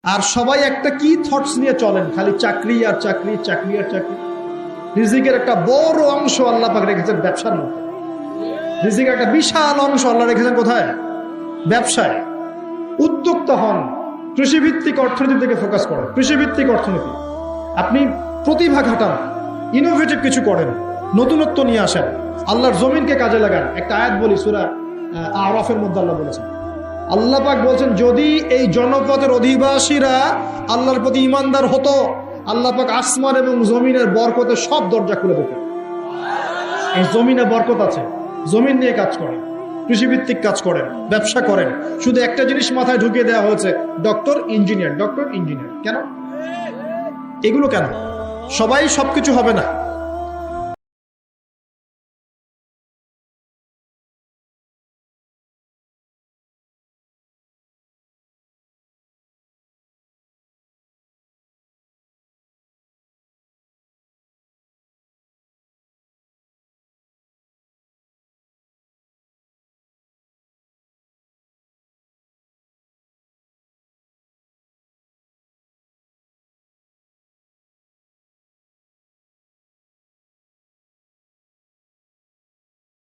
আর সবাই একটা কি থটস নিয়ে চলেন, খালি চাকরি আর চাকরি, চাকরি আর চাকরি। রিজিকের একটা বড় অংশ আল্লাহ পাক রেখেছেন ব্যবসার মধ্যে। রিজিকের একটা বিশাল অংশ আল্লাহ রেখেছেন কোথায়? ব্যবসায়। উদ্যোক্তা হন, কৃষিভিত্তিক অর্থনীতি থেকে ফোকাস করেন। কৃষিভিত্তিক অর্থনীতি, আপনি প্রতিভা ঘাটান, ইনোভেটিভ কিছু করেন, নতুনত্ব নিয়ে আসেন, আল্লাহর জমিনকে কাজে লাগান। একটা আয়াত বলি, সূরা আরাফের মধ্যে আল্লাহ বলেছেন, আল্লাহ পাক বলছেন যদি এই জনপদের অধিবাসীরা আল্লাহর প্রতি ইমানদার হতো, আল্লাহ পাক আসমান এবং জমিনের বরকতের সব দরজা খুলে দিতেন। এই জমিনে বরকত আছে, জমিন নিয়ে কাজ করেন, কৃষিভিত্তিক কাজ করেন, ব্যবসা করেন। শুধু একটা জিনিস মাথায় ঢুকিয়ে দেওয়া হয়েছে, ডক্টর ইঞ্জিনিয়ার, ডক্টর ইঞ্জিনিয়ার। কেন এগুলো? কেন সবাই সবকিছু হবে না?